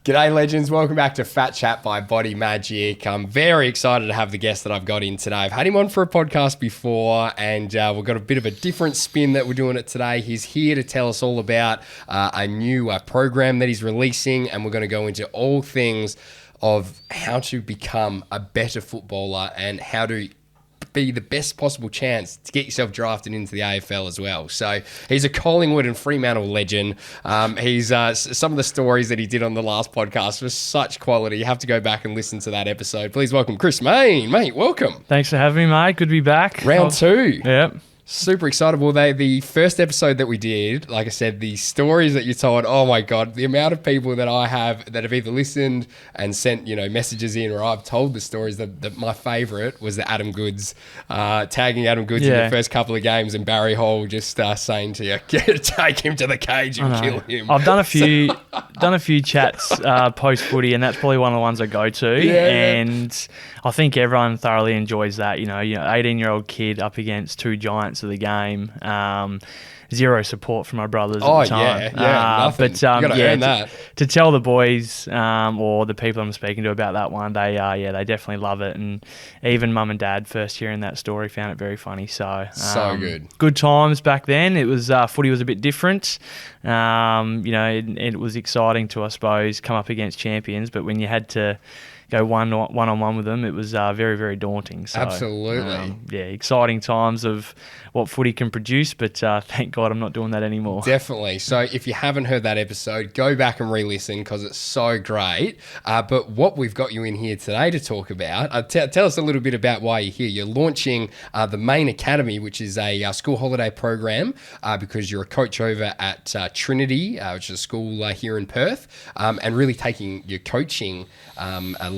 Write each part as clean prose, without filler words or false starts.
G'day legends, welcome back to FatChat by Body Majic. I'm very excited to have the guest that I've got in today. I've had him on for a podcast before and we've got a bit of a different spin that we're doing it today. He's here to tell us all about a new program that he's releasing, and we're going to go into all things of how to become a better footballer and how to be the best possible chance to get yourself drafted into the AFL as well. So he's a Collingwood and Fremantle legend. He's some of the stories that he did on the last podcast was such quality. You have to go back and listen to that episode. Please welcome Chris Mayne. Mate, welcome. Thanks for having me, mate. Good to be back. Round two. Yep. Super excited. Well, the first episode that we did, like I said, the stories that you told, oh my God, the amount of people that I have that have either listened and sent, messages in, or I've told the stories that my favourite was the Adam Goods, tagging Adam Goods in the first couple of games and Barry Hall just saying to you, take him to the cage and kill him. I've done a few chats post footy, and that's probably one of the ones I go to. And I think everyone thoroughly enjoys that. 18-year-old kid up against two giants of the game. Zero support from my brothers at the time. Nothing. But you got to earn that. To tell the boys or the people I'm speaking to about that one, they definitely love it. And even mum and dad, first hearing that story, found it very funny. So good. Good times back then. It was footy was a bit different. It was exciting to, I suppose, come up against champions. But when you had to go one-on-one with them, it was very, very daunting. So, absolutely. Exciting times of what footy can produce, but thank God I'm not doing that anymore. Definitely. So if you haven't heard that episode, go back and re-listen because it's so great. But what we've got you in here today to talk about, tell us a little bit about why you're here. You're launching the Mayne Academy, which is a school holiday program because you're a coach over at Trinity, which is a school here in Perth, and really taking your coaching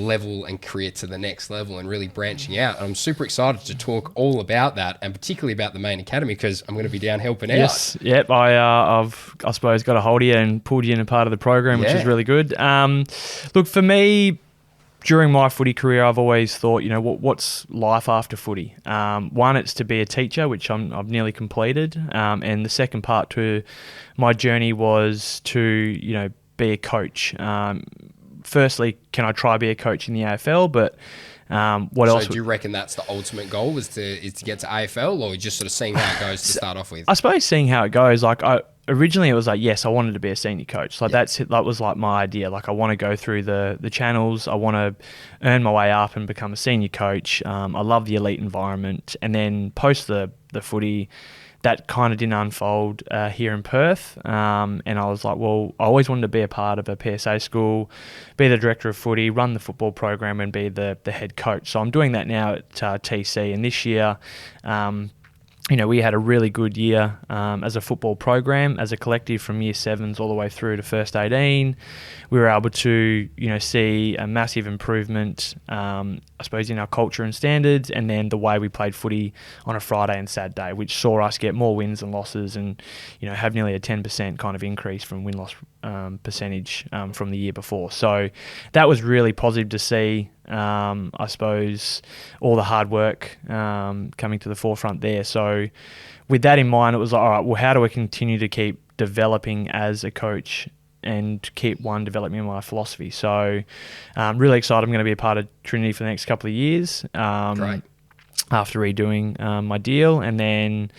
level and career to the next level and really branching out. And I'm super excited to talk all about that, and particularly about the Mayne Academy because I'm going to be down helping out. Yes, yep. I've suppose got a hold of you and pulled you in a part of the program, which is really good. Look, for me, during my footy career, I've always thought, what's life after footy? One, it's to be a teacher, which I've nearly completed, and the second part to my journey was to be a coach. Firstly, can I try be a coach in the AFL? But what else? So do you reckon that's the ultimate goal is to get to AFL, or just sort of seeing how it goes to start off with? I suppose seeing how it goes. Originally it was yes, I wanted to be a senior coach. That was my idea. I want to go through the channels. I want to earn my way up and become a senior coach. I love the elite environment. And then post the footy, that kind of didn't unfold here in Perth. And I was like, well, I always wanted to be a part of a PSA school, be the director of footy, run the football program and be the head coach. So I'm doing that now at TC. And this year, we had a really good year as a football program, as a collective from year 7s all the way through to first 18. We were able to, see a massive improvement, I suppose, in our culture and standards, and then the way we played footy on a Friday and Saturday, which saw us get more wins and losses and, have nearly a 10% kind of increase from win-loss percentage from the year before. So that was really positive to see. I suppose all the hard work coming to the forefront there. So with that in mind, it was like, all right, well, how do I continue to keep developing as a coach and keep developing my philosophy? So I'm really excited. I'm going to be a part of Trinity for the next couple of years. Great. After redoing my deal, and then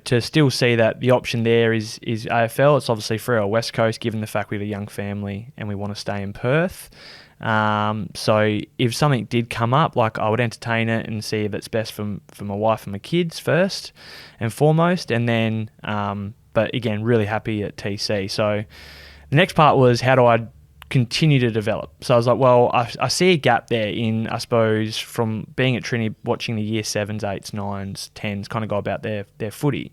to still see that the option there is AFL. It's obviously for our West Coast, given the fact we have a young family and we want to stay in Perth. So if something did come up, I would entertain it and see if it's best for my wife and my kids first and foremost, and then but again, really happy at TC. So the next part was, how do I continue to develop? So I was like, well, I see a gap there in, I suppose, from being at Trinity, watching the year 7s, 8s, 9s, 10s kind of go about their footy.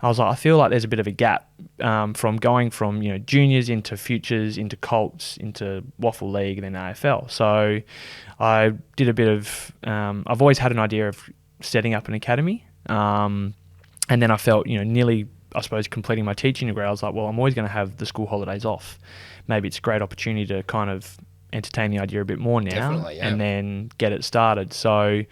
I was like, I feel like there's a bit of a gap from going from juniors into futures, into Colts, into Waffle League, and then AFL. So I did a bit of, I've always had an idea of setting up an academy, and then I felt nearly, I suppose, completing my teaching degree. I was like, well, I'm always going to have the school holidays off. Maybe it's a great opportunity to kind of entertain the idea a bit more now. Definitely, yeah. And then get it started. So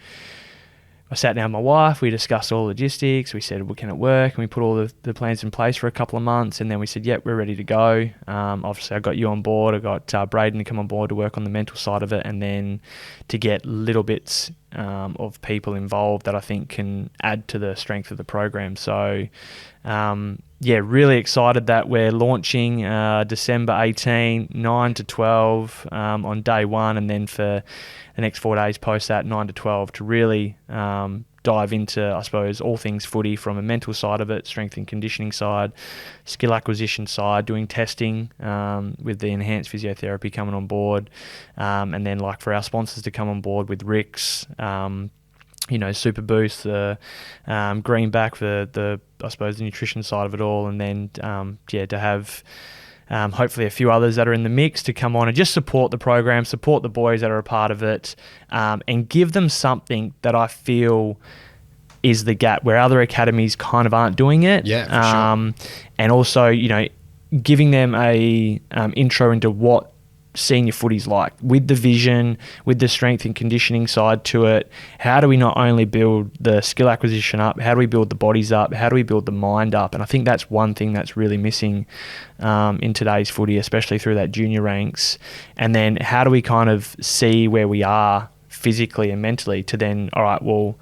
I sat down with my wife, we discussed all logistics, we said, well, can it work? And we put all the plans in place for a couple of months, and then we said, yep, we're ready to go. Obviously, I got you on board, I got Braden to come on board to work on the mental side of it, and then to get little bits of people involved that I think can add to the strength of the program. So, really excited that we're launching December 18, 9 to 12 on day one, and then for the next 4 days post that, 9 to 12, to really dive into, I suppose, all things footy from a mental side of it, strength and conditioning side, skill acquisition side, doing testing with the enhanced physiotherapy coming on board, and then like for our sponsors to come on board with Rick's, Super Boost, the Greenback for the I suppose the nutrition side of it all, and then to have hopefully a few others that are in the mix to come on and just support the program, support the boys that are a part of it, and give them something that I feel is the gap where other academies kind of aren't doing it. Yeah, for sure. And also, giving them a intro into what senior footy's like, with the vision, with the strength and conditioning side to it. How do we not only build the skill acquisition up, how do we build the bodies up, how do we build the mind up? And I think that's one thing that's really missing in today's footy, especially through that junior ranks. And then how do we kind of see where we are physically and mentally to then, all right, well,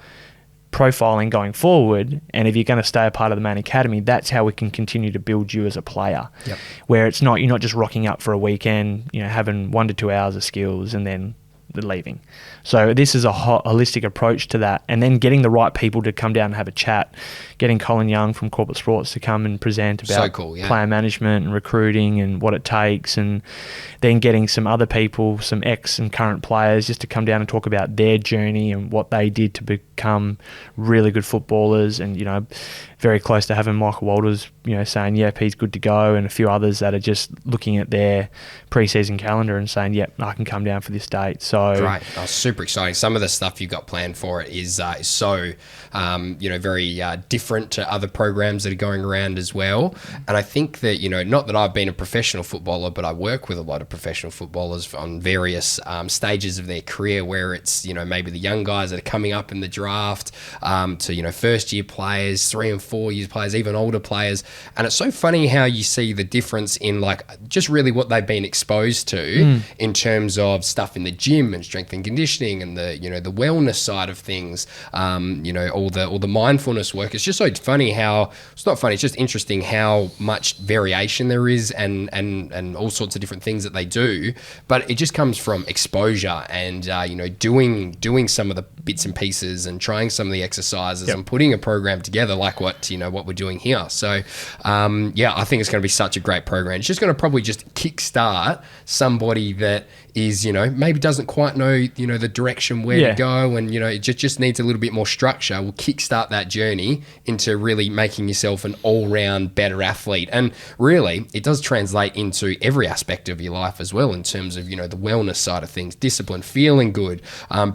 profiling going forward, and if you're going to stay a part of the Mayne Academy, that's how we can continue to build you as a player. Yep. Where it's not, you're not just rocking up for a weekend, having 1 to 2 hours of skills and then leaving. So this is a holistic approach to that, and then getting the right people to come down and have a chat, getting Colin Young from Corporate Sports to come and present about player management and recruiting and what it takes, and then getting some other people, some ex and current players, just to come down and talk about their journey and what they did to become really good footballers. And very close to having Michael Walters saying yep, he's good to go, and a few others that are just looking at their pre-season calendar and saying yep, I can come down for this date. So great. Super exciting. Some of the stuff you've got planned for it is so very different to other programs that are going around as well. And I think that not that I've been a professional footballer, but I work with a lot of professional footballers on various stages of their career, where it's maybe the young guys that are coming up in the draft to first year players, 3 and 4 years players, even older players. And it's so funny how you see the difference in just really what they've been exposed to in terms of stuff in the gym and strength and conditioning and the the wellness side of things, all the mindfulness work. It's just so funny how it's not funny, it's just interesting how much variation there is and all sorts of different things that they do, but it just comes from exposure and doing some of the bits and pieces and trying some of the exercises and putting a program together like what we're doing here. So I think it's going to be such a great program. It's just going to probably just kickstart somebody that is maybe doesn't quite know the direction where to go, and it just needs a little bit more structure. Will kickstart that journey into really making yourself an all-round better athlete. And really it does translate into every aspect of your life as well, in terms of the wellness side of things, discipline, feeling good,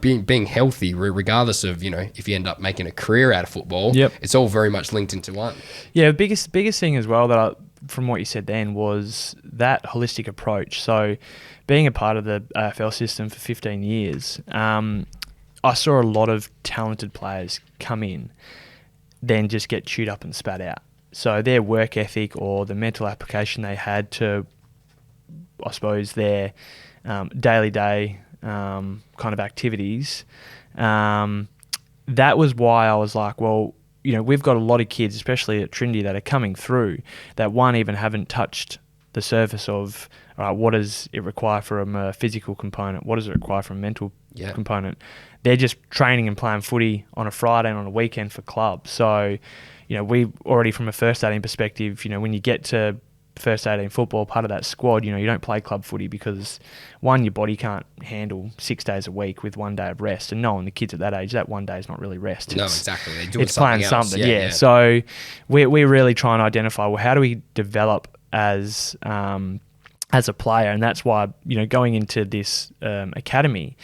being healthy, regardless of if you end up making a career out of football. It's all very much linked into one. Biggest thing as well that from what you said then was that holistic approach. So being a part of the AFL system for 15 years, I saw a lot of talented players come in, then just get chewed up and spat out. So their work ethic or the mental application they had to, I suppose, their daily kind of activities, that was why I was like, well, we've got a lot of kids, especially at Trinity, that are coming through that even haven't touched the surface of, all right, what does it require from a physical component? What does it require from a mental component? They're just training and playing footy on a Friday and on a weekend for club. So, we already from a first 18 perspective, when you get to first 18 football, part of that squad, you don't play club footy because, one, your body can't handle 6 days a week with 1 day of rest. And knowing the kids at that age, that 1 day is not really rest. No, exactly. They're doing it's playing something. Yeah. So we're really trying to identify, well, how do we develop as as a player, and that's why, going into this academy,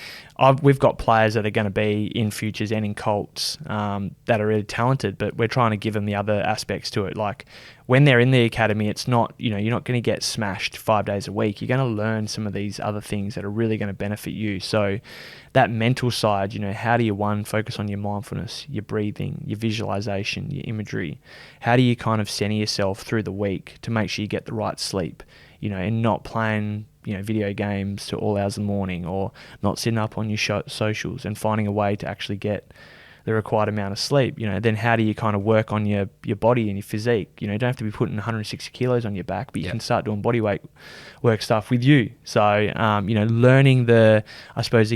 we've got players that are going to be in futures and in Colts that are really talented, but we're trying to give them the other aspects to it. Like when they're in the academy, it's not, you're not going to get smashed 5 days a week. You're going to learn some of these other things that are really going to benefit you. So that mental side, how do you, focus on your mindfulness, your breathing, your visualization, your imagery? How do you kind of center yourself through the week to make sure you get the right sleep? And not playing, video games to all hours of the morning, or not sitting up on your socials, and finding a way to actually get the required amount of sleep. Then how do you kind of work on your body and your physique? You don't have to be putting 160 kilos on your back, but you can start doing body weight work stuff with you. So, learning the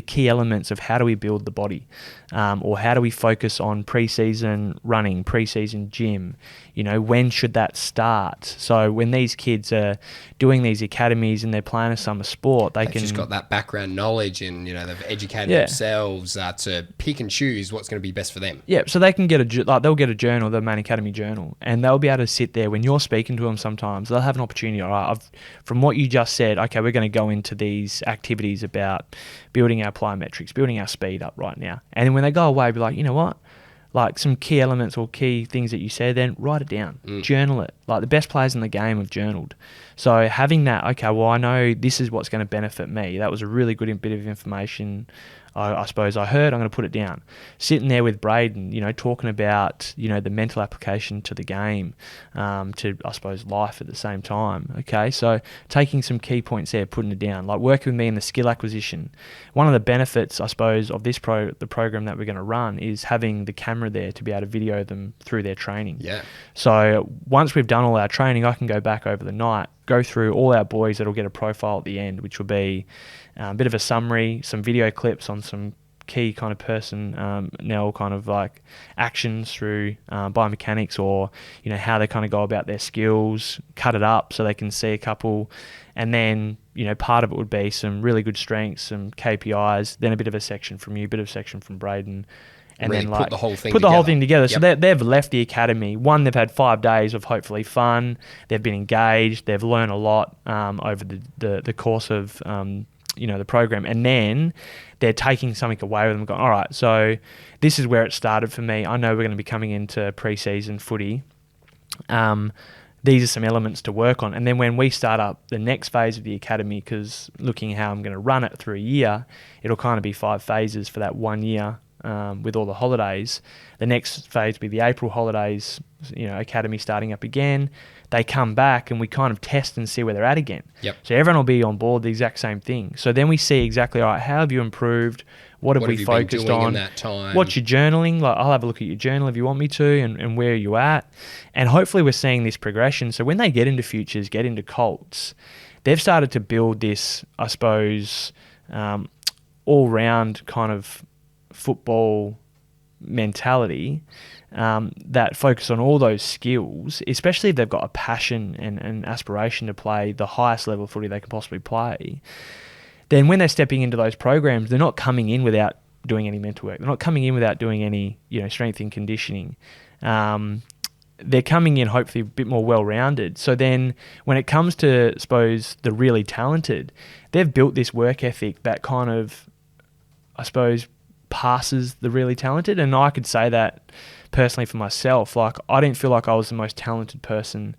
key elements of how do we build the body, or how do we focus on pre-season running, pre-season gym, when should that start? So when these kids are doing these academies and they're playing a summer sport, they've just got that background knowledge, and they've educated themselves to pick and choose what's going to be best for them. Yeah, so they can get they'll get a journal, the Mayne Academy journal, and they'll be able to sit there when you're speaking to them. Sometimes they'll have an opportunity. All right, from what you just said, okay, we're going to go into these activities about building our plyometrics, building our speed up right now, and then when they go away, be like, you know what? Like some key elements or key things that you said, then write it down, journal it. Like the best players in the game have journaled. So having that, okay, well, I know this is what's going to benefit me. That was a really good bit of information I suppose I heard. I'm going to put it down. Sitting there with Braden, talking about, the mental application to the game, to, I suppose, life at the same time. Okay, so taking some key points there, putting it down, like working with me in the skill acquisition. One of the benefits, I suppose, of this the program that we're going to run is having the camera there to be able to video them through their training. Yeah. So once we've done all our training, I can go back over the night, go through all our boys that'll get a profile at the end, which will be a bit of a summary, some video clips on some key kind of personnel kind of like actions through biomechanics, or how they kind of go about their skills, cut it up so they can see a couple, and then part of it would be some really good strengths, some KPIs, then a bit of a section from you, a bit of a section from Braden, and really then put the whole thing together. Yep. So they've left the academy. One, they've had 5 days of hopefully fun. They've been engaged. They've learned a lot over the course of the program, and then they're taking something away with them. Going, all right, so this is where it started for me. I know we're going to be coming into pre-season footy. These are some elements to work on, and then when we start up the next phase of the academy, because looking how I'm going to run it through a year, it'll kind of be 5 phases for that 1 year. With all the holidays, the next phase will be the April holidays, academy starting up again. They come back and we kind of test and see where they're at again. Yep. So everyone will be on board the exact same thing. So then we see exactly, all right, how have you improved? What have we focused on? In that time? What's your journaling? Like, I'll have a look at your journal if you want me to, and where are you at? And hopefully we're seeing this progression. So when they get into futures, get into Colts, they've started to build this, I suppose, all-round kind of football mentality that focus on all those skills, especially if they've got a passion and aspiration to play the highest level of footy they can possibly play. Then when they're stepping into those programs, they're not coming in without doing any mental work. They're not coming in without doing any strength and conditioning. They're coming in hopefully a bit more well-rounded. So then when it comes to, I suppose, the really talented, they've built this work ethic that kind of, I suppose, passes the really talented. And I could say that personally for myself. Like, I didn't feel like I was the most talented person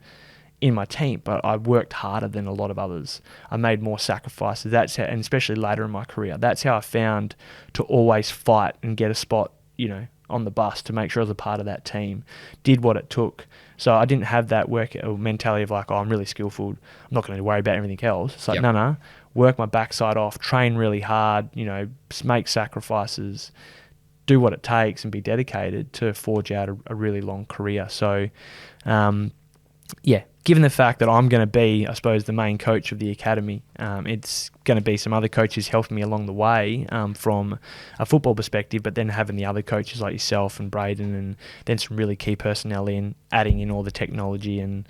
in my team, but I worked harder than a lot of others. I made more sacrifices. That's how, and especially later in my career, that's how I found to always fight and get a spot, on the bus to make sure I was a part of that team. Did what it took. So I didn't have that work mentality of like, oh, I'm really skillful, I'm not going to worry about everything else. It's like, no, work my backside off, train really hard, make sacrifices, do what it takes, and be dedicated to forge out a really long career. So, given the fact that I'm going to be, I suppose, the main coach of the academy, it's going to be some other coaches helping me along the way from a football perspective, but then having the other coaches like yourself and Braden, and then some really key personnel adding in all the technology, and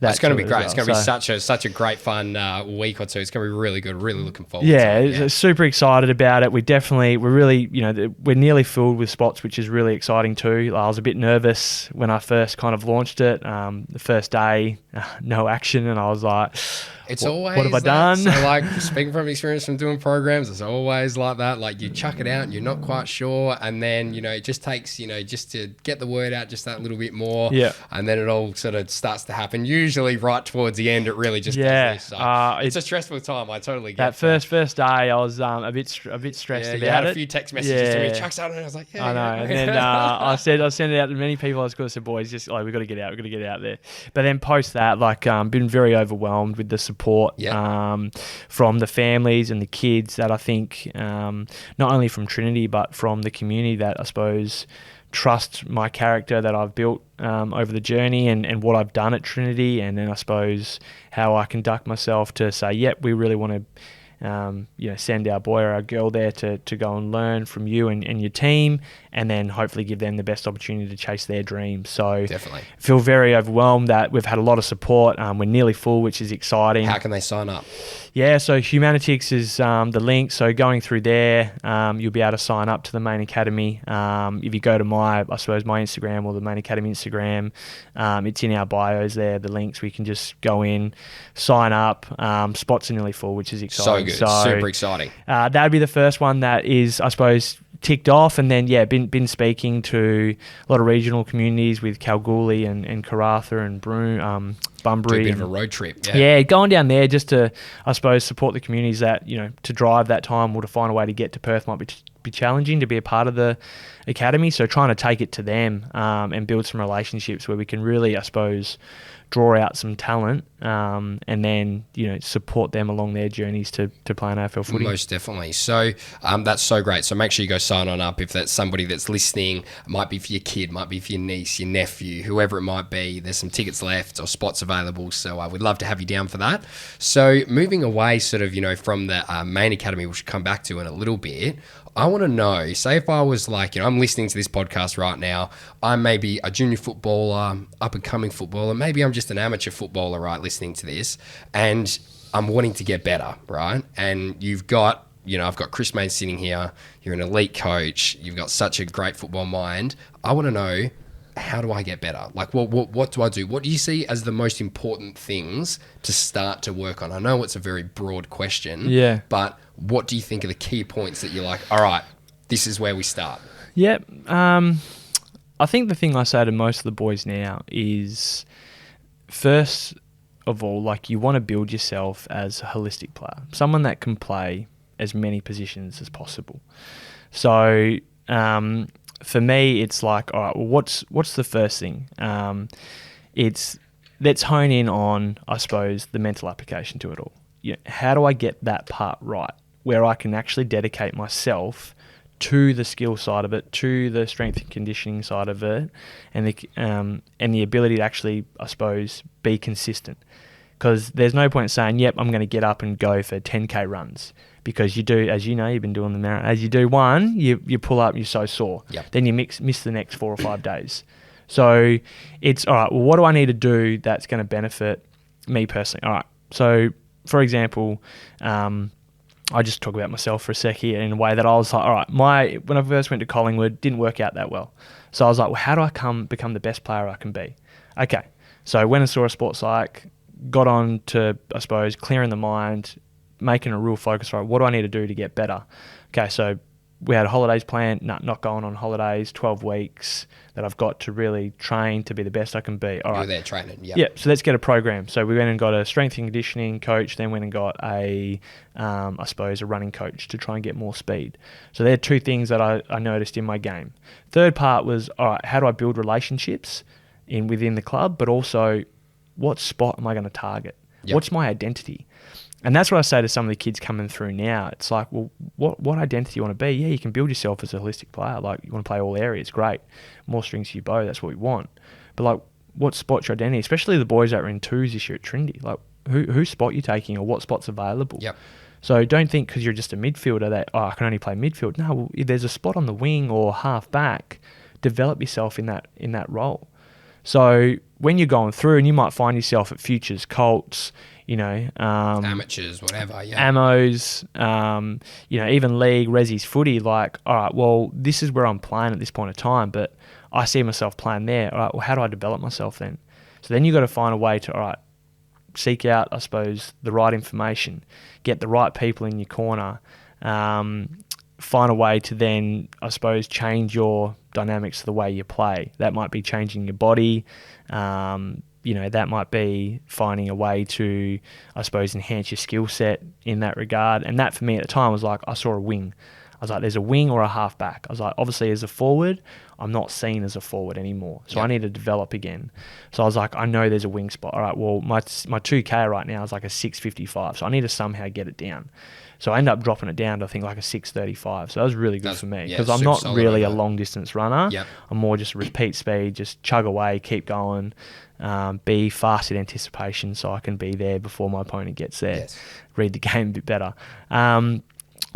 that's going to be great. It's going to be such a great fun week or two. It's going to be really good. Really looking forward to it. Yeah, super excited about it. We're really, we're nearly filled with spots, which is really exciting too. I was a bit nervous when I first kind of launched it. The first day, no action, and I was like, It's always what have I that. done? So like speaking from experience from doing programs, it's always like that. Like you chuck it out and you're not quite sure. And then, it just takes, just to get the word out just that little bit more. Yeah. And then it all sort of starts to happen. Usually right towards the end, it really just does this. So it's a stressful time. I totally get that. First day, I was a bit stressed about you had it. a few text messages to me. Chuck's out and I was like, I know. And then I sent it out to many people. I said, boys, just like, we've got to get out there. But then post that, like, been very overwhelmed with the support from the families and the kids that I think, not only from Trinity, but from the community that I suppose trust my character that I've built over the journey and what I've done at Trinity. And then I suppose how I conduct myself to say, yep, we really want to send our boy or our girl there to go and learn from you and your team, and then hopefully give them the best opportunity to chase their dreams. So definitely feel very overwhelmed that we've had a lot of support. We're nearly full, which is exciting. How can they sign up? Yeah, so Humanitix is the link. So going through there, you'll be able to sign up to the Mayne Academy. If you go to my Instagram or the Mayne Academy Instagram, it's in our bios there, the links. We can just go in, sign up. Spots are nearly full, which is exciting. So good, super exciting. That would be the first one that is, I suppose, ticked off. And then, been speaking to a lot of regional communities with Kalgoorlie and Karratha and Bunbury. Do a bit of a road trip. Yeah, going down there just to, I suppose, support the communities that, to drive that time or to find a way to get to Perth might be challenging to be a part of the academy. So trying to take it to them and build some relationships where we can really, I suppose, draw out some talent and then, support them along their journeys to play an AFL footy. Most definitely. So that's so great. So make sure you go sign on up if that's somebody that's listening. It might be for your kid, might be for your niece, your nephew, whoever it might be. There's some tickets left or spots available. So I would love to have you down for that. So moving away sort of, from the Mayne Academy, which we'll come back to in a little bit, I want to know, say if I was like, I'm listening to this podcast right now, I'm maybe a junior footballer, up and coming footballer, maybe I'm just an amateur footballer, right, listening to this, and I'm wanting to get better, right? And you've got, I've got Chris Mayne sitting here, you're an elite coach, you've got such a great football mind. I want to know, how do I get better? Like, what do I do? What do you see as the most important things to start to work on? I know it's a very broad question, but what do you think are the key points that you're like, all right, this is where we start? Yeah, I think the thing I say to most of the boys now is, first of all, like, you want to build yourself as a holistic player, someone that can play as many positions as possible. So, for me, it's like, all right, well, what's the first thing? Let's hone in on, I suppose, the mental application to it all. How do I get that part right, where I can actually dedicate myself to the skill side of it, to the strength and conditioning side of it, and the ability to actually, I suppose, be consistent. Because there's no point saying, yep, I'm going to get up and go for 10K runs. Because you do, as you know, you've been doing the marathon. As you do one, you pull up, you're so sore. Yep. Then you miss the next 4 or 5 days. So it's, all right, well, what do I need to do that's going to benefit me personally? All right, so for example, I just talk about myself for a sec here in a way that I was like, all right, when I first went to Collingwood, didn't work out that well. So I was like, well, how do I become the best player I can be? Okay, so went and saw a sports psych, got on to, I suppose, clearing the mind, making a real focus, right? What do I need to do to get better? Okay, so we had holidays planned, not going on holidays, 12 weeks that I've got to really train to be the best I can be. All right. You're there training, yeah. Yeah, so let's get a program. So we went and got a strength and conditioning coach, then went and got I suppose, a running coach to try and get more speed. So they're two things that I noticed in my game. Third part was, all right, how do I build relationships within the club, but also what spot am I going to target? Yep. What's my identity? And that's what I say to some of the kids coming through now. It's like, well, what identity you want to be? Yeah, you can build yourself as a holistic player. Like, you want to play all areas, great. More strings to your bow, that's what we want. But like, what spot's your identity? Especially the boys that are in twos this year at Trinity. Like, whose spot you taking or what spot's available? Yep. So don't think because you're just a midfielder that, I can only play midfield. No, well, if there's a spot on the wing or half back, develop yourself in that role. So when you're going through and you might find yourself at Futures, Colts, amateurs, whatever, yeah. Ammos, even league, Resi's footy, like, all right, well, this is where I'm playing at this point of time, but I see myself playing there. All right, well, how do I develop myself then? So then you've got to find a way to, all right, seek out, I suppose, the right information, get the right people in your corner, find a way to then, I suppose, change your dynamics of the way you play. That might be changing your body. That might be finding a way to, I suppose, enhance your skill set in that regard. And that for me at the time was like, I saw a wing. I was like, there's a wing or a halfback. I was like, obviously as a forward, I'm not seen as a forward anymore. So I need to develop again. So I was like, I know there's a wing spot. All right, well, my 2K right now is like a 655. So I need to somehow get it down. So I ended up dropping it down to, I think, like a 635. So that was really good for me because I'm not really a long distance runner. Yep. I'm more just repeat speed, just chug away, keep going, be fast in anticipation so I can be there before my opponent gets there, read the game a bit better.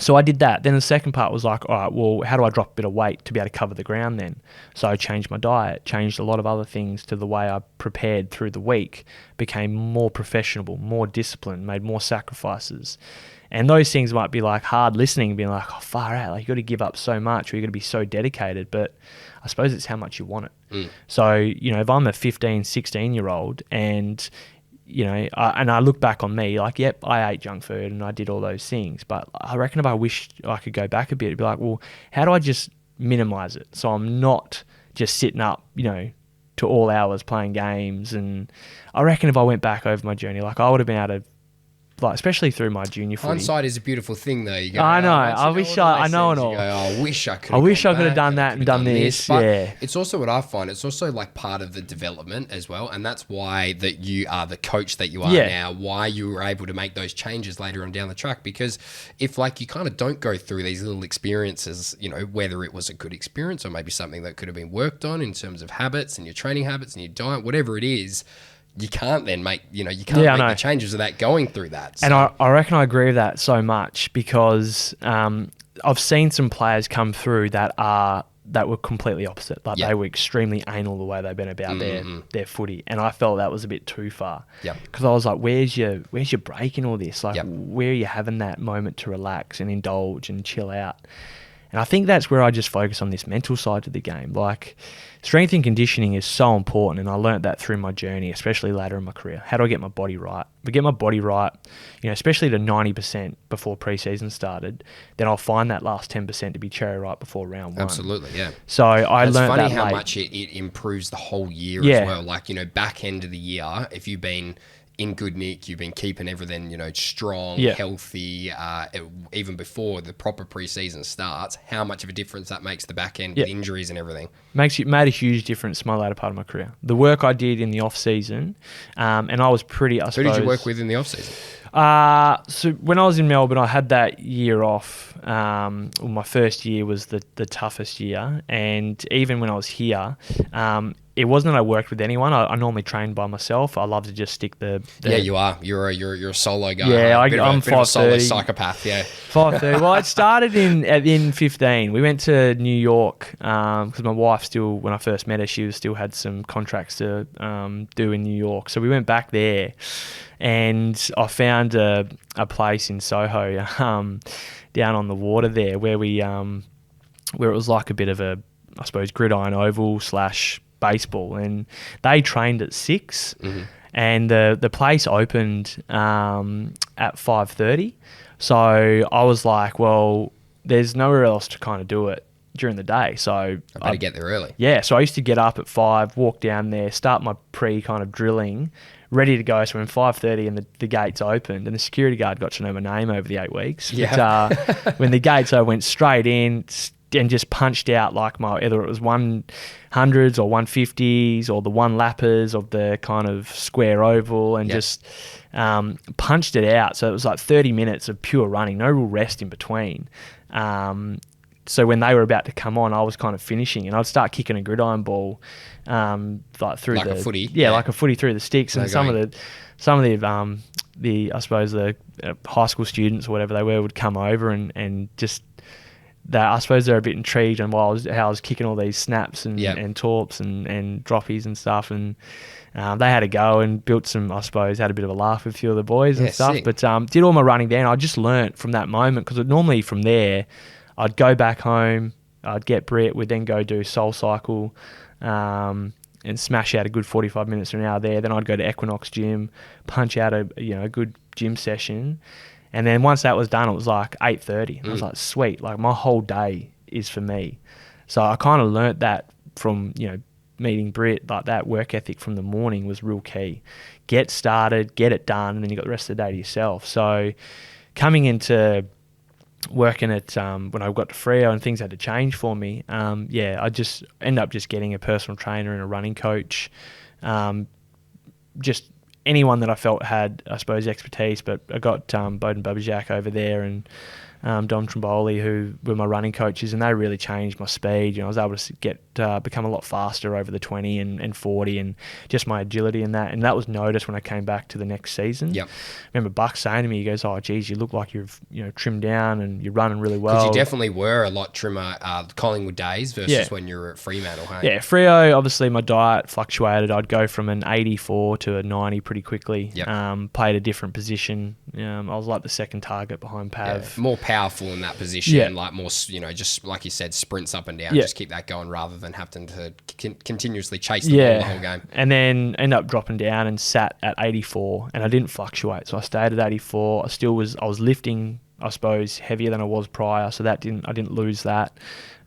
So I did that. Then the second part was like, all right, well, how do I drop a bit of weight to be able to cover the ground then? So I changed my diet, changed a lot of other things to the way I prepared through the week, became more professional, more disciplined, made more sacrifices. And those things might be like hard listening, being like, oh, far out, like you got to give up so much or you got to be so dedicated. But I suppose it's how much you want it. So, if I'm a 15, 16-year-old and I look back on me, like, yep, I ate junk food and I did all those things. But I reckon if I wished I could go back a bit, it'd be like, well, how do I just minimize it? So I'm not just sitting up, to all hours playing games. And I reckon if I went back over my journey, like I would have been able to, like, especially through my junior footy. Hindsight is a beautiful thing, though. You go, I know. I wish I know it all. I wish I could. I wish I could have done that and done this. But it's also what I find. It's also like part of the development as well, and that's why that you are the coach that you are now. Why you were able to make those changes later on down the track. Because if like you kind of don't go through these little experiences, whether it was a good experience or maybe something that could have been worked on in terms of habits and your training habits and your diet, whatever it is. You can't then make, make the changes without going through that. So. And I reckon I agree with that so much because I've seen some players come through that were completely opposite. Like they were extremely anal the way they've been about their footy. And I felt that was a bit too far. Because I was like, where's your break in all this? Like, where are you having that moment to relax and indulge and chill out? And I think that's where I just focus on this mental side of the game. Like, strength and conditioning is so important, and I learnt that through my journey, especially later in my career. How do I get my body right? If I get my body right, especially to 90% before preseason started, then I'll find that last 10% to be cherry ripe before round one. Absolutely, yeah. So I learned that. It's funny how much it improves the whole year as well. Like, back end of the year, if you've been in good nick, you've been keeping everything, strong, healthy, even before the proper preseason starts, how much of a difference that makes the back end with injuries and everything. Made a huge difference in my later part of my career. The work I did in the off season, and I was pretty, I suppose. Who did you work with in the off season? So when I was in Melbourne, I had that year off. My first year was the toughest year, and even when I was here, it wasn't that I worked with anyone. I normally trained by myself. I love to just stick the yeah, you are. You're a solo guy. Yeah, I'm 5'30". Solo psychopath. Yeah, 5'30". Well, it started in 15. We went to New York because my wife still, when I first met her, she still had some contracts to do in New York. So we went back there, and I found a place in Soho down on the water there where where it was like a bit of a, I suppose, gridiron oval / baseball, and they trained at 6, and the place opened at 5:30. So I was like, well, there's nowhere else to kind of do it during the day, so I better get there early. Yeah, so I used to get up at 5, walk down there, start my kind of drilling, ready to go. So when 5:30 and the gates opened, and the security guard got to know my name over the 8 weeks. Yeah. But, when the gates opened, went straight in and just punched out like either it was 100s or 150s or the one lappers of the kind of square oval, and just punched it out. So it was like 30 minutes of pure running, no real rest in between. So when they were about to come on, I was kind of finishing, and I'd start kicking a gridiron ball like through a footy. Yeah, like a footy through the sticks. And some of the I suppose the high school students or whatever they were would come over and just I suppose they're a bit intrigued on how I was kicking all these snaps and torps and droppies and stuff, and they had a go and built some, I suppose, had a bit of a laugh with a few of the boys and stuff. Sick. But did all my running there, and I just learnt from that moment, because normally from there I'd go back home, I'd get Brit, we'd then go do Soul Cycle, and smash out a good 45 minutes to an hour there. Then I'd go to Equinox Gym, punch out a good gym session. And then once that was done, it was like 8:30. And I was like, sweet, like my whole day is for me. So I kind of learnt that from, meeting Britt, like that work ethic from the morning was real key. Get started, get it done, and then you got the rest of the day to yourself. So coming into working at when I got to Freo and things had to change for me, I just ended up just getting a personal trainer and a running coach. Just anyone that I felt had, I suppose, expertise, but I got Bowden Babajak over there and Dom Trimboli, who were my running coaches, and they really changed my speed. I was able to become a lot faster over the 20 and 40, and just my agility in that. And that was noticed when I came back to the next season. Yep. I remember Buck saying to me, he goes, "Oh, geez, you look like you've trimmed down and you're running really well." Because you definitely were a lot trimmer Collingwood days versus when you were at Fremantle. Hey? Yeah, Freo, obviously my diet fluctuated. I'd go from an 84 to a 90 pretty quickly. Yep. Played a different position. I was like the second target behind Pav. Yeah, more powerful in that position, like more, just like you said, sprints up and down, just keep that going rather than having to continuously chase the ball the whole game. And then end up dropping down and sat at 84, and I didn't fluctuate, so I stayed at 84. I was lifting, I suppose, heavier than I was prior, so I didn't lose that.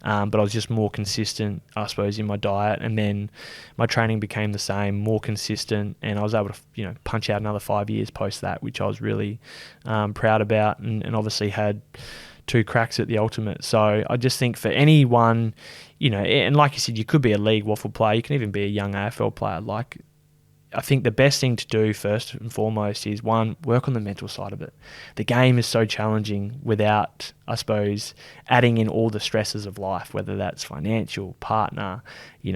But I was just more consistent, I suppose, in my diet, and then my training became the same, more consistent, and I was able to, punch out another 5 years post that, which I was really proud about, and obviously had 2 cracks at the ultimate. So I just think for anyone, and like you said, you could be a league waffle player, you can even be a young AFL player. Like, I think the best thing to do first and foremost is, one, work on the mental side of it. The game is so challenging without, I suppose, adding in all the stresses of life, whether that's financial, partner,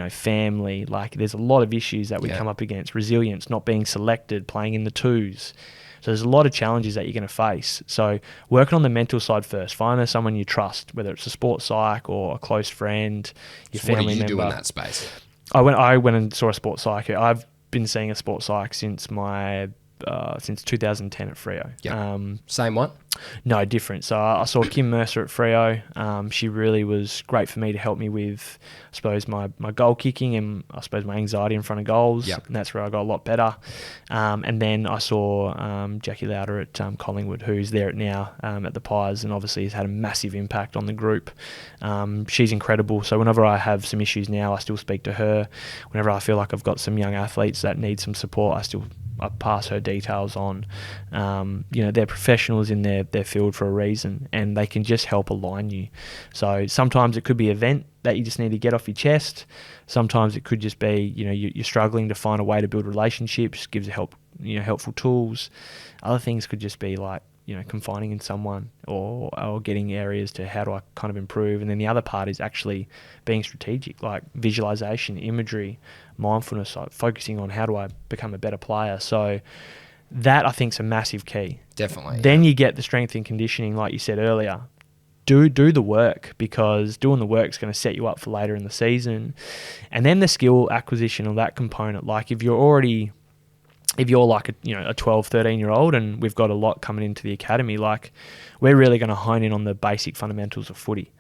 family. Like, there's a lot of issues that we come up against. Resilience, not being selected, playing in the twos. So there's a lot of challenges that you're going to face. So working on the mental side first. Find someone you trust, whether it's a sports psych or a close friend, your family member. What do you do in that space? I went and saw a sports psych. I've been seeing a sports psych since 2010 at Freo. Yep. Same one? No, different. So I saw Kim Mercer at Freo. She really was great for me to help me with, I suppose, my goal kicking and I suppose my anxiety in front of goals. Yep. And that's where I got a lot better. And then I saw Jackie Lauder at Collingwood, who's there now at the Pies, and obviously has had a massive impact on the group. She's incredible. So whenever I have some issues now, I still speak to her. Whenever I feel like I've got some young athletes that need some support, I pass her details on. They're professionals in their field for a reason, and they can just help align you. So sometimes it could be an event that you just need to get off your chest. Sometimes it could just be, you're struggling to find a way to build relationships, gives helpful tools. Other things could just be like, confining in someone or getting areas to how do I kind of improve. And then the other part is actually being strategic, like visualization, imagery, mindfulness, like focusing on how do I become a better player. So that, I think, is a massive key. Definitely. Then you get the strength and conditioning, like you said earlier. Do the work, because doing the work is going to set you up for later in the season. And then the skill acquisition of that component, like if you're like a 12, 13-year-old, and we've got a lot coming into the academy, like we're really going to hone in on the basic fundamentals of footy.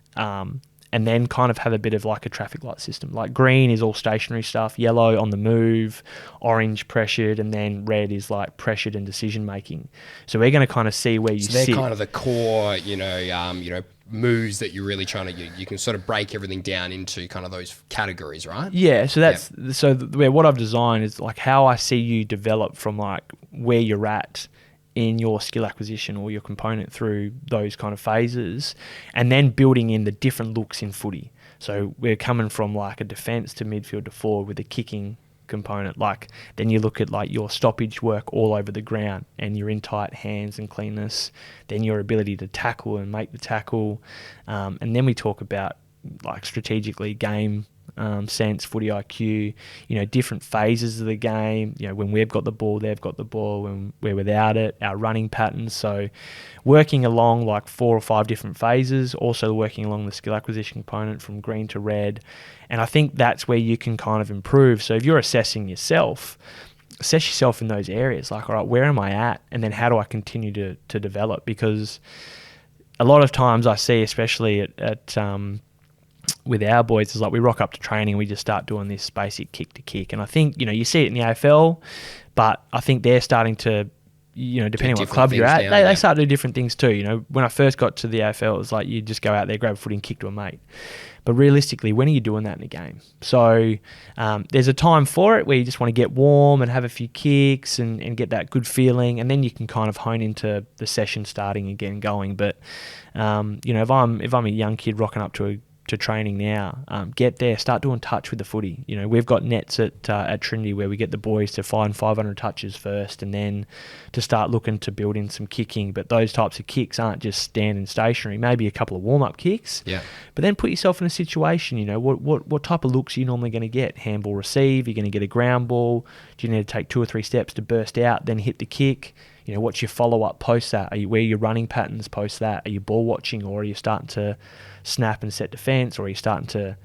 And then kind of have a bit of like a traffic light system. Like green is all stationary stuff, yellow on the move, orange pressured, and then red is like pressured and decision making. So we're going to kind of see where you sit. So they're kind of the core, moves that you're really trying to, you can sort of break everything down into kind of those categories, right? Yeah, so that's what I've designed is like how I see you develop from like where you're at in your skill acquisition or your component through those kind of phases, and then building in the different looks in footy. So we're coming from like a defence to midfield to forward with a kicking component. Like then you look at like your stoppage work all over the ground and your in tight hands and cleanness, then your ability to tackle and make the tackle, and then we talk about like strategically game sense, footy IQ, different phases of the game, when we've got the ball, they've got the ball, when we're without it, our running patterns. So working along like 4 or 5 different phases, also working along the skill acquisition component from green to red. And I think that's where you can kind of improve. So if you're assessing yourself, assess yourself in those areas, like, all right, where am I at? And then how do I continue to develop? Because a lot of times I see, especially at with our boys is like we rock up to training, we just start doing this basic kick to kick. And I think, you see it in the AFL, but I think they're starting to, depending on what club you're at, they start to do different things too. When I first got to the AFL, it was like you just go out there, grab a footy and kick to a mate. But realistically, when are you doing that in a game? So there's a time for it where you just want to get warm and have a few kicks and get that good feeling, and then you can kind of hone into the session starting again going. But if I'm a young kid rocking up to training now, get there, start doing touch with the footy. We've got nets at Trinity where we get the boys to find 500 touches first, and then to start looking to build in some kicking. But those types of kicks aren't just standing stationary. Maybe a couple of warm-up kicks. Yeah. But then put yourself in a situation. What type of looks are you normally going to get? Handball receive. You're going to get a ground ball. Do you need to take 2 or 3 steps to burst out, then hit the kick? What's your follow-up post that? Where are your running patterns post that? Are you ball watching, or are you starting to snap and set defence, or are you starting to,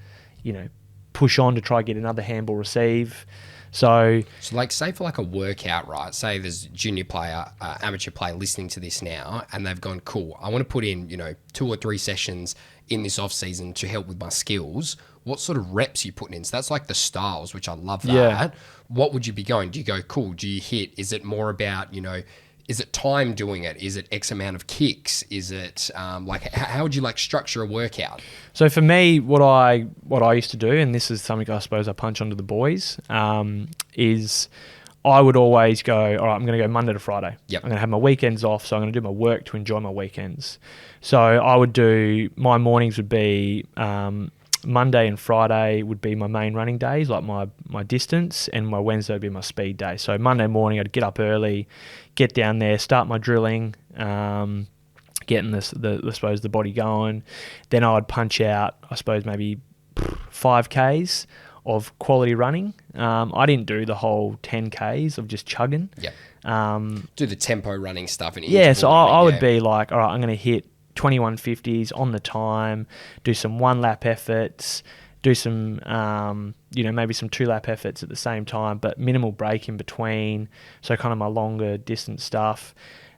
push on to try and get another handball receive? So like, say for like a workout, right? Say there's a junior player, amateur player listening to this now, and they've gone, cool, I want to put in, 2 or 3 sessions in this off season to help with my skills. What sort of reps are you putting in? So that's like the styles, which I love that. Yeah. What would you be going? Do you go, cool, do you hit? Is it more about, is it time doing it? Is it X amount of kicks? Is it how would you structure a workout? So for me, what I used to do, and this is something I suppose I punch onto the boys, is I would always go, all right, I'm going to go Monday to Friday. Yep. I'm going to have my weekends off, so I'm going to do my work to enjoy my weekends. So I would do, my mornings would be Monday and Friday would be my main running days, like my distance, and my Wednesday would be my speed day. So Monday morning I'd get up early, get down there, start my drilling, getting the body going. Then I would punch out, I suppose, maybe 5Ks of quality running. I didn't do the whole 10Ks of just chugging. Yeah. Do the tempo running stuff. So I would be like, all right, I'm going to hit 2150s on the time, do some 1-lap efforts, do some, maybe some 2-lap efforts at the same time, but minimal break in between. So kind of my longer distance stuff.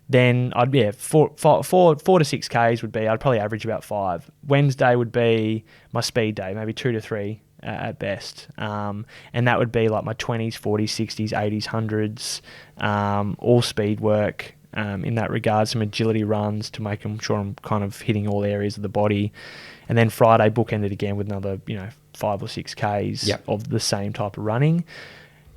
Then I'd 4 to 6 Ks would be, I'd probably average about 5. Wednesday would be my speed day, maybe 2 to 3 at best. And that would be like my 20s, 40s, 60s, 80s, 100s, all speed work. In that regard, some agility runs to make sure I'm kind of hitting all areas of the body. And then Friday, bookended again with another, 5 or 6 Ks of the same type of running.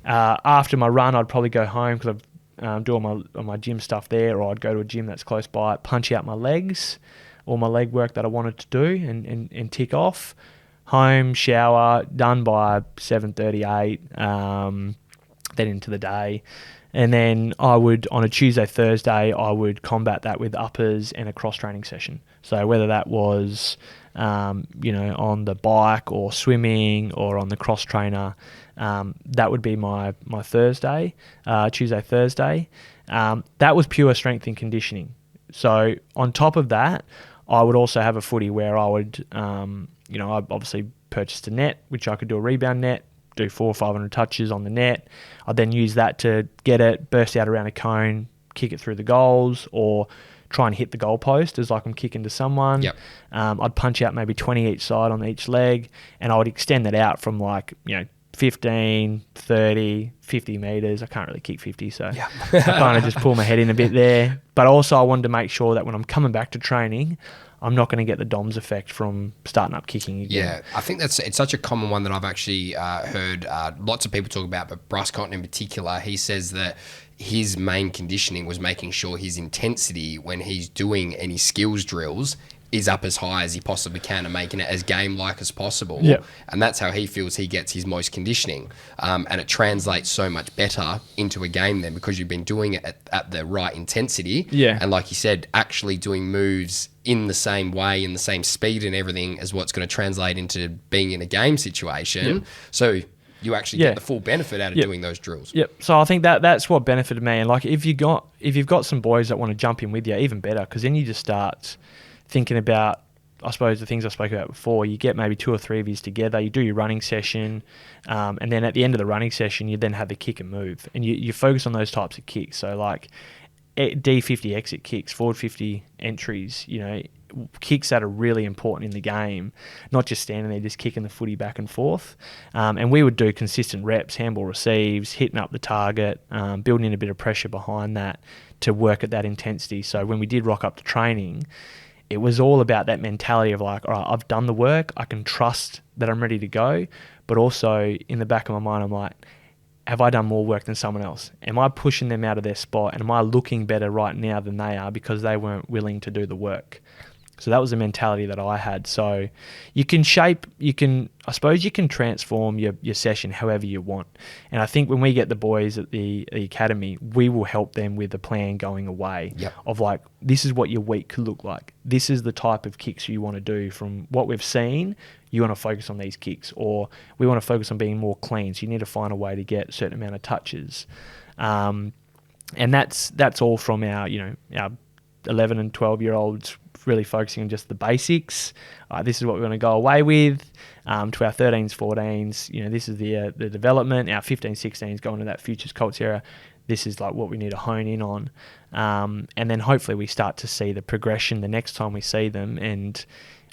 After my run, I'd probably go home because I'd do all my gym stuff there, or I'd go to a gym that's close by, punch out my legs, all my leg work that I wanted to do and tick off. Home, shower, done by 7:38, then into the day. And then I would, on a Tuesday, Thursday, I would combat that with uppers and a cross-training session. So whether that was, on the bike or swimming or on the cross-trainer, that would be my Thursday, Tuesday, Thursday. That was pure strength and conditioning. So on top of that, I would also have a footy where I would, I obviously purchased a net, which I could do a rebound net, do 400 or 500 touches on the net. I'd then use that to get it, burst out around a cone, kick it through the goals, or try and hit the goalpost as like I'm kicking to someone. Yep. I'd punch out maybe 20 each side on each leg, and I would extend that out from 15, 30, 50 metres. I can't really kick 50, so I kind of just pull my head in a bit there. But also I wanted to make sure that when I'm coming back to training, I'm not going to get the DOMS effect from starting up kicking again. Yeah, I think it's such a common one that I've actually heard lots of people talk about, but Bryce Cotton in particular, he says that his main conditioning was making sure his intensity when he's doing any skills drills is up as high as he possibly can and making it as game-like as possible. Yep. And that's how he feels he gets his most conditioning. And it translates so much better into a game then because you've been doing it at the right intensity. Yeah. And like you said, actually doing moves in the same way, in the same speed and everything as what's going to translate into being in a game situation. Yep. So you actually get the full benefit out of doing those drills. Yep. So I think that's what benefited me. And like if you've got some boys that want to jump in with you, even better, because then you just start thinking about, I suppose, the things I spoke about before. You get maybe 2 or 3 of yous together, you do your running session, and then at the end of the running session, you then have the kick and move. And you focus on those types of kicks. So like D50 exit kicks, forward 50 entries, kicks that are really important in the game, not just standing there just kicking the footy back and forth. And we would do consistent reps, handball receives, hitting up the target, building in a bit of pressure behind that to work at that intensity. So when we did rock up to training, it was all about that mentality of like, all right, I've done the work, I can trust that I'm ready to go, but also in the back of my mind, I'm like, have I done more work than someone else? Am I pushing them out of their spot? And am I looking better right now than they are because they weren't willing to do the work? So that was the mentality that I had. So you can I suppose you can transform your session however you want. And I think when we get the boys at the academy, we will help them with a plan going away of like, this is what your week could look like. This is the type of kicks you want to do from what we've seen. You want to focus on these kicks, or we want to focus on being more clean. So you need to find a way to get a certain amount of touches. And that's all from our 11 and 12-year-olds really focusing on just the basics. This is what we're going to go away with. To our 13s, 14s, this is the development. Our 15s, 16s going to that futures Colts era. This is like what we need to hone in on. And then hopefully we start to see the progression the next time we see them, and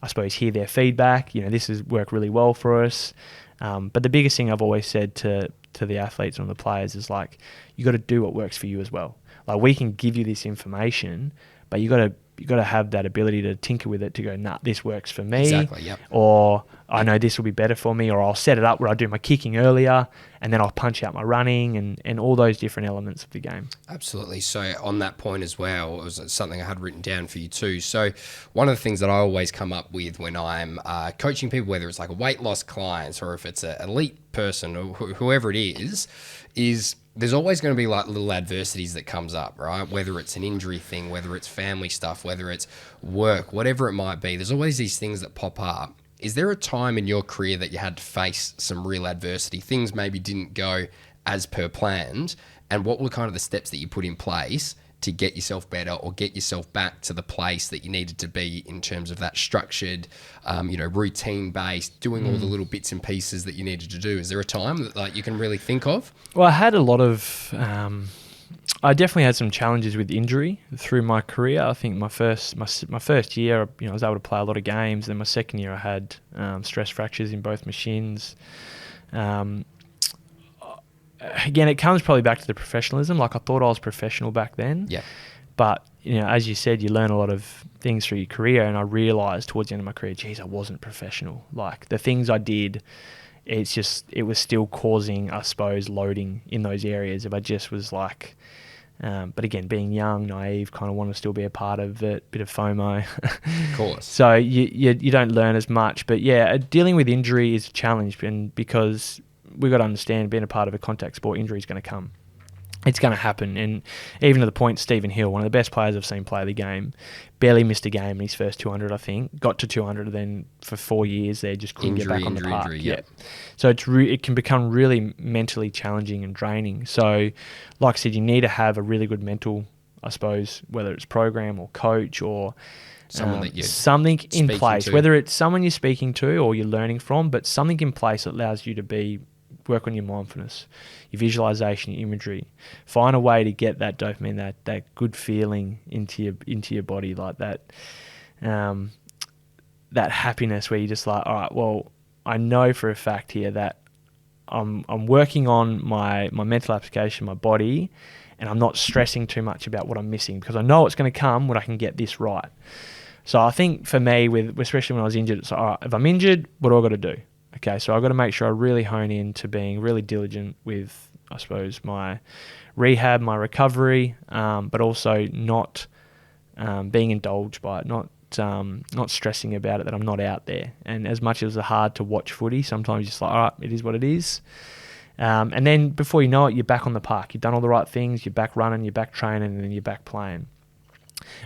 I suppose hear their feedback. This has worked really well for us. But the biggest thing I've always said to the athletes and the players is like, you got to do what works for you as well. Like, we can give you this information, but you got to have that ability to tinker with it to go, nah, this works for me. Exactly, yep. Or I know this will be better for me, or I'll set it up where I do my kicking earlier and then I'll punch out my running and all those different elements of the game. Absolutely. So on that point as well, it was something I had written down for you too. So one of the things that I always come up with when I'm coaching people, whether it's like a weight loss client or if it's an elite person or whoever it is there's always going to be like little adversities that comes up, right? Whether it's an injury thing, whether it's family stuff, whether it's work, whatever it might be, there's always these things that pop up. Is there a time in your career that you had to face some real adversity? Things maybe didn't go as per planned, and what were kind of the steps that you put in place to get yourself better or get yourself back to the place that you needed to be in terms of that structured, routine-based, doing all the little bits and pieces that you needed to do? Is there a time that like you can really think of? Well, I had a lot of... I definitely had some challenges with injury through my career. I think my first year, I was able to play a lot of games. Then my second year, I had stress fractures in both my shins. Again, it comes probably back to the professionalism. Like, I thought I was professional back then. Yeah. But, as you said, you learn a lot of things through your career. And I realised towards the end of my career, geez, I wasn't professional. Like, the things I did, it was still causing, I suppose, loading in those areas. If I just was like... but again, being young, naive, kind of want to still be a part of it, bit of FOMO. Of course. So you don't learn as much. But yeah, dealing with injury is a challenge, and because we've got to understand, being a part of a contact sport, injury is going to come. It's going to happen. And even to the point, Stephen Hill, one of the best players I've seen play the game, barely missed a game in his first 200, I think. Got to 200, then for 4 years there, just couldn't get back on the park. Injury. So it can become really mentally challenging and draining. So, like I said, you need to have a really good mental, I suppose, whether it's program or coach or something in place, whether it's someone you're speaking to or you're learning from, but something in place that allows you to work on your mindfulness, your visualization, your imagery. Find a way to get that dopamine, that good feeling into your body, like that happiness where you're just like, all right, well, I know for a fact here that I'm working on my mental application, my body, and I'm not stressing too much about what I'm missing because I know it's going to come when I can get this right. So I think for me, especially when I was injured, it's like, all right, if I'm injured, what do I got to do? Okay, so I've got to make sure I really hone in to being really diligent with, I suppose, my rehab, my recovery, but also not being indulged by it, not stressing about it that I'm not out there. And as much as it's hard to watch footy, sometimes you're just like, all right, it is what it is. And then before you know it, you're back on the park. You've done all the right things, you're back running, you're back training, and then you're back playing.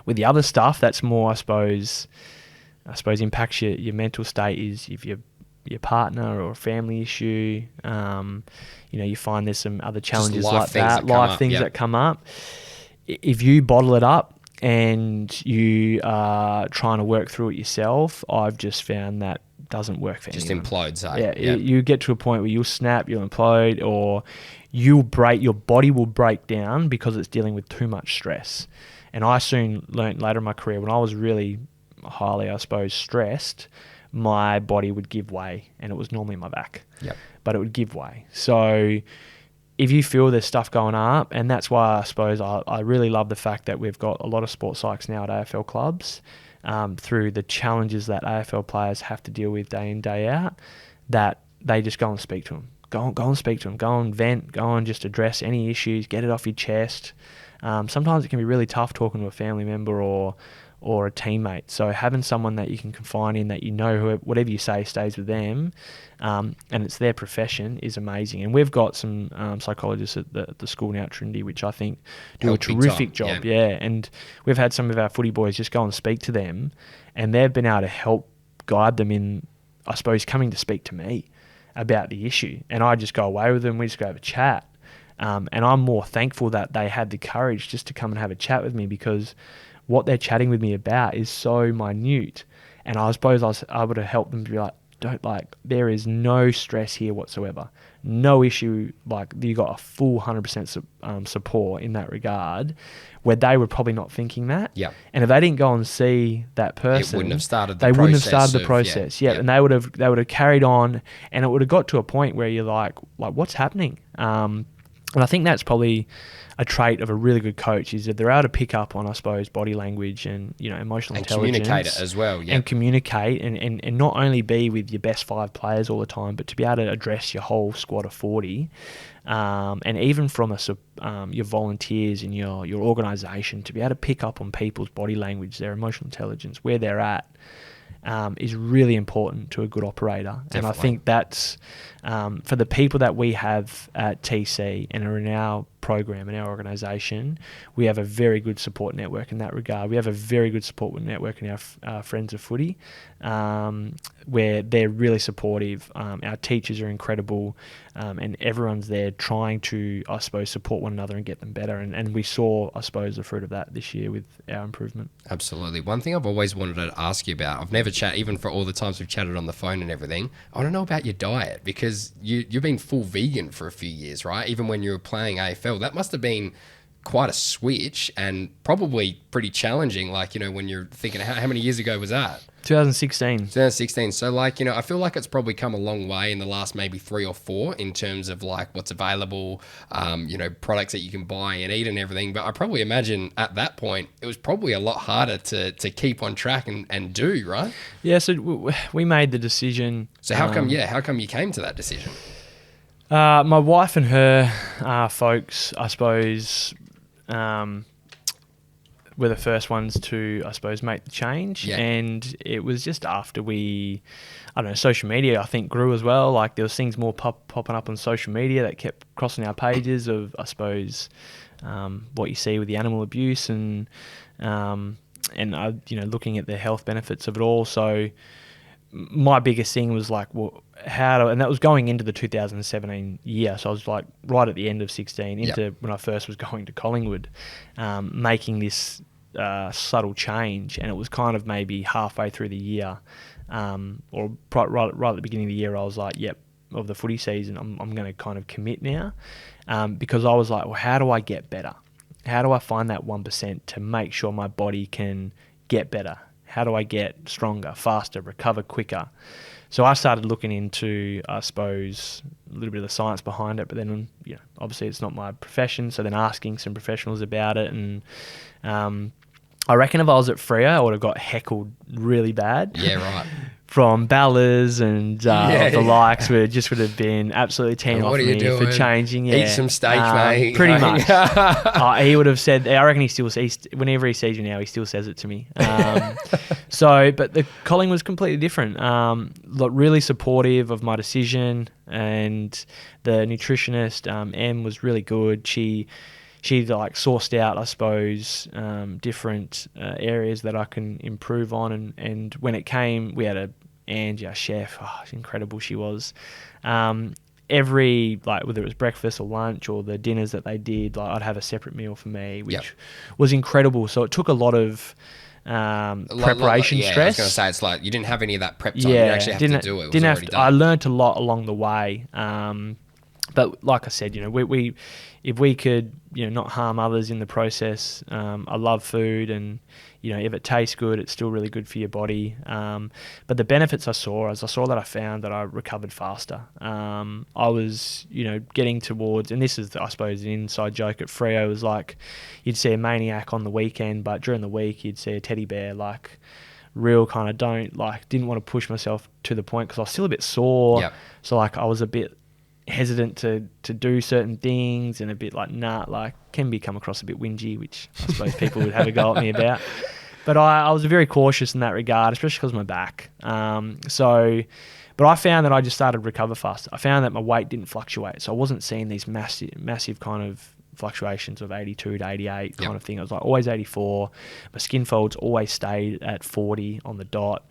With the other stuff, that's more, I suppose impacts your mental state is if you're your partner or a family issue, you find there's some other challenges like that, life things that come up. If you bottle it up and you are trying to work through it yourself, I've just found that doesn't work for anyone. Just implodes, eh? Yeah, you get to a point where you'll snap, you'll implode, or you'll break, your body will break down because it's dealing with too much stress. And I soon learnt later in my career, when I was really highly, I suppose, stressed, my body would give way, and it was normally my back. Yep. But it would give way. So if you feel there's stuff going up, and that's why I suppose I really love the fact that we've got a lot of sports psychs now at AFL clubs, through the challenges that AFL players have to deal with day in, day out, that they just go and speak to them. Go and speak to them. Go and vent. Go and just address any issues. Get it off your chest. Sometimes it can be really tough talking to a family member or a teammate. So having someone that you can confide in, that you know whatever you say stays with them, and it's their profession, is amazing. And we've got some psychologists at the school now at Trinity, which I think do a terrific job. Yeah, and we've had some of our footy boys just go and speak to them, and they've been able to help guide them in, I suppose, coming to speak to me about the issue. And I just go away with them. We just go have a chat. And I'm more thankful that they had the courage just to come and have a chat with me, because what they're chatting with me about is so minute. And I suppose I was able to help them be like, there is no stress here whatsoever. No issue. Like, you got a full 100% support in that regard, where they were probably not thinking that. Yeah. And if they didn't go and see that person, it wouldn't have started the process. Yeah. Yep. And they would have carried on, and it would have got to a point where you're like, what's happening? And I think that's probably a trait of a really good coach, is that they're able to pick up on, I suppose, body language and, emotional intelligence. And communicate it as well. Yep. And communicate and not only be with your best 5 players all the time, but to be able to address your whole squad of 40. And even from your volunteers and your organisation, to be able to pick up on people's body language, their emotional intelligence, where they're at, is really important to a good operator. Definitely. And I think that's for the people that we have at TC and are in our program and our organisation, we have a very good support network in that regard. We have a very good support network in our Friends of Footy, where they're really supportive. Our teachers are incredible, and everyone's there trying to, I suppose, support one another and get them better. And we saw, I suppose, the fruit of that this year with our improvement. Absolutely. One thing I've always wanted to ask you about, I've never chatted, even for all the times we've chatted on the phone and everything, I want to know about your diet, because you've been full vegan for a few years, right? Even when you were playing AFL, that must have been quite a switch and probably pretty challenging. Like, when you're thinking, how many years ago was that? 2016. 2016. So, I feel like it's probably come a long way in the last maybe 3 or 4 in terms of like what's available, products that you can buy and eat and everything. But I probably imagine at that point, it was probably a lot harder to keep on track and do, right? Yeah, so we made the decision. So how come you came to that decision? My wife and her folks, I suppose, were the first ones to, I suppose, make the change. Yeah. And it was just after social media, I think, grew as well. Like, there was things more popping up on social media that kept crossing our pages of, I suppose, what you see with the animal abuse and looking at the health benefits of it all. So my biggest thing was like, well, and that was going into the 2017 year. So I was like right at the end of 16 into when I first was going to Collingwood, making this subtle change. And it was kind of maybe halfway through the year, or right at the beginning of the year, I was like, of the footy season, I'm going to kind of commit now, because I was like, well, how do I get better? How do I find that 1% to make sure my body can get better? How do I get stronger, faster, recover quicker? So I started looking into, I suppose, a little bit of the science behind it, but then, obviously it's not my profession. So then asking some professionals about it, and I reckon if I was at Freo, I would have got heckled really bad. Yeah, right. From Ballas and the likes, would have been absolutely teeing off me for changing. Yeah. Eat some steak, mate. Pretty much. He would have said, I reckon whenever he sees you now, he still says it to me. But the Collingwood was completely different. Really supportive of my decision, and the nutritionist, Em, was really good. She sourced out, I suppose, different areas that I can improve on. And when it came, we had Angie, our chef. Oh, incredible she was. Every, whether it was breakfast or lunch or the dinners that they did, I'd have a separate meal for me, which was incredible. So it took a lot of preparation stress. I was going to say, it's like you didn't have any of that prep time. You actually have to do it. It was already done. I learnt a lot along the way. But like I said, we if we could, not harm others in the process. I love food, and if it tastes good, it's still really good for your body. But the benefits I saw I found that I recovered faster. I was, getting towards, and this is, I suppose, an inside joke at Freo, was like, you'd see a maniac on the weekend, but during the week you'd see a teddy bear, like real kind of didn't want to push myself to the point because I was still a bit sore. Yep. So like I was a bit hesitant to do certain things, and a bit can come across a bit whingy, which I suppose people would have a go at me about. But I was very cautious in that regard, especially because of my back. But I found that I just started to recover faster. I found that my weight didn't fluctuate, so I wasn't seeing these massive kind of fluctuations of 82 to 88 kind of thing. I was like always 84. My skin folds always stayed at 40 on the dot.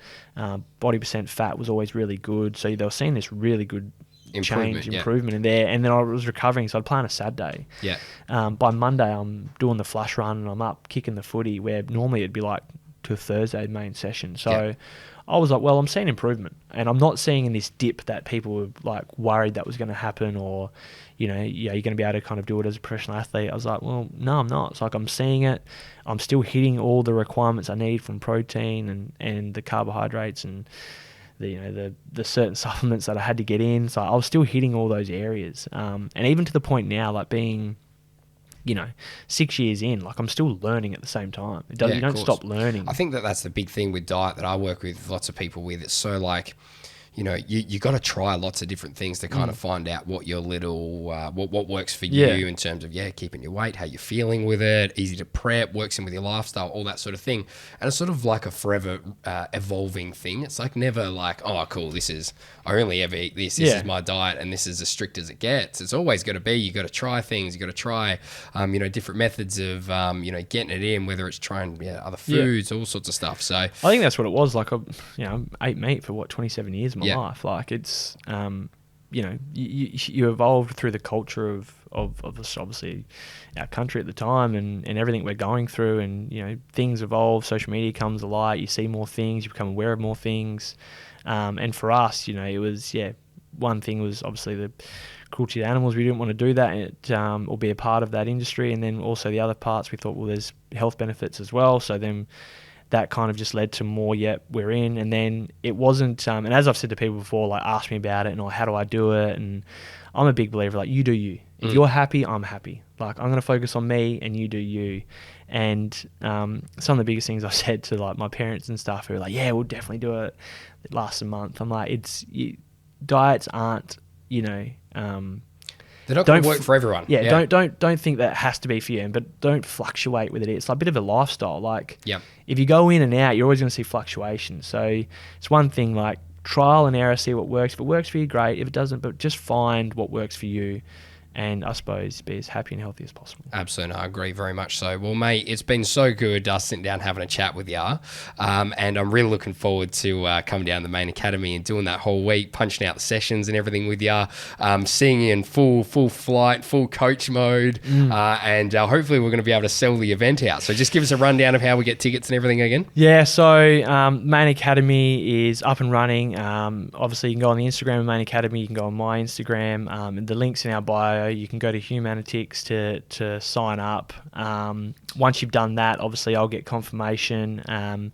Body percent fat was always really good. So they were seeing this really good improvement in there. And then I was recovering, so I'd plan a Saturday. Yeah. By Monday, I'm doing the flush run and I'm up kicking the footy, where normally it'd be like to a Thursday main session. So I was like, well, I'm seeing improvement, and I'm not seeing in this dip that people were like worried that was going to happen, or you're going to be able to kind of do it as a professional athlete. I was like, well, no, I'm not. It's like I'm seeing it. I'm still hitting all the requirements I need from protein and the carbohydrates and the certain supplements that I had to get in. So I was still hitting all those areas. And even to the point now, like being 6 years in, like I'm still learning at the same time. You don't stop learning. I think that's the big thing with diet that I work with lots of people with. It's so like, you got to try lots of different things to kind of find out what your little, what works for you in terms of, keeping your weight, how you're feeling with it, easy to prep, works in with your lifestyle, all that sort of thing. And it's sort of like a forever evolving thing. It's like never like, oh, cool, I only ever eat this. This is my diet, and this is as strict as it gets. It's always got to be, you got to try things. You got to try, different methods of, getting it in, whether it's trying other foods, all sorts of stuff. So I think that's what it was. Like, I ate meat for 27 years of my life. Like it's, you evolved through the culture of obviously our country at the time and everything we're going through, and things evolve. Social media comes to light. You see more things. You become aware of more things. And for us, it was one thing was obviously the cruelty to animals. We didn't want to do that or be a part of that industry. And then also the other parts, we thought, well, there's health benefits as well. So then that kind of just led to more, we're in. And then it wasn't, and as I've said to people before, like ask me about it and how do I do it? And I'm a big believer, like you do you. If you're happy, I'm happy. Like I'm going to focus on me and you do you. And some of the biggest things I said to like my parents and stuff who were like, we'll definitely do it. It lasts a month. I'm like, diets aren't, they're not going to work for everyone. Don't think that has to be for you, but don't fluctuate with it. It's like a bit of a lifestyle. Like if you go in and out, you're always going to see fluctuations. So it's one thing, like trial and error, see what works. If it works for you, great. If it doesn't, but just find what works for you. And I suppose be as happy and healthy as possible. Absolutely, I agree very much so. Well, mate, it's been so good sitting down having a chat with you, and I'm really looking forward to coming down to the Mayne Academy and doing that whole week, punching out the sessions and everything with you, seeing you in full flight, full coach mode, and hopefully we're going to be able to sell the event out. So just give us a rundown of how we get tickets and everything again. Yeah, so Mayne Academy is up and running. Obviously, you can go on the Instagram of Mayne Academy. You can go on my Instagram. And the link's in our bio. You can go to Humanitics to sign up. Once you've done that, obviously I'll get confirmation.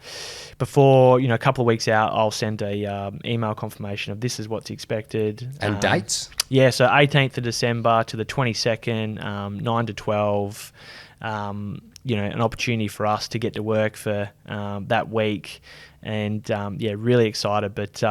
Before, a couple of weeks out, I'll send a email confirmation of this is what's expected. And dates? Yeah, so 18th of December to the 22nd, 9 to 12. An opportunity for us to get to work for that week. And really excited. But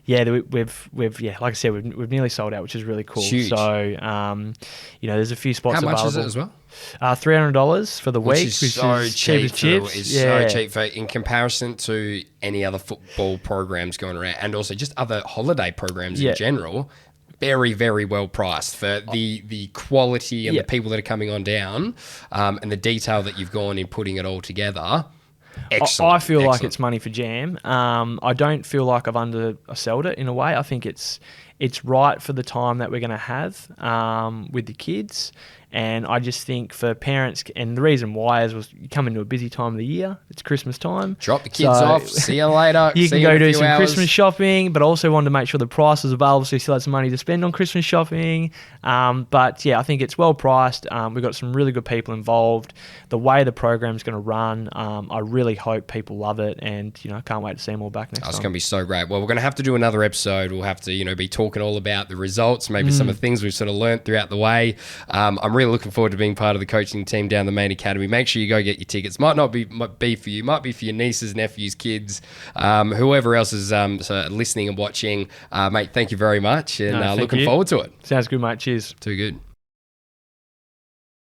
we've like I said, we've nearly sold out, which is really cool. Huge. So there's a few spots available. How much is it as well? $300 for the week, which is so cheap as chips. It's so cheap in comparison to any other football programs going around, and also just other holiday programs in general. Very, very well priced for the quality and the people that are coming on down, and the detail that you've gone in putting it all together. Excellent. I feel like it's money for jam. I don't feel like I've undersold it in a way. I think it's it's right for the time that we're going to have with the kids. And I just think for parents, and the reason why is you come into a busy time of the year. It's Christmas time. Drop the kids off. See you later. You can go do some hours. Christmas shopping, but also wanted to make sure the price was available so you still had some money to spend on Christmas shopping. But yeah, I think it's well priced. We've got some really good people involved. The way the program's going to run, I really hope people love it, and I can't wait to see them all back next time. It's going to be so great. Well, we're going to have to do another episode. We'll have to be talking all about the results, maybe some of the things we've sort of learned throughout the way. I'm really looking forward to being part of the coaching team down the Mayne Academy. Make sure you go get your tickets. Might not be for you, might be for your nieces, nephews, kids, whoever else is listening and watching. Mate, thank you very much, and looking forward to it. Sounds good, mate. Cheers. Too good.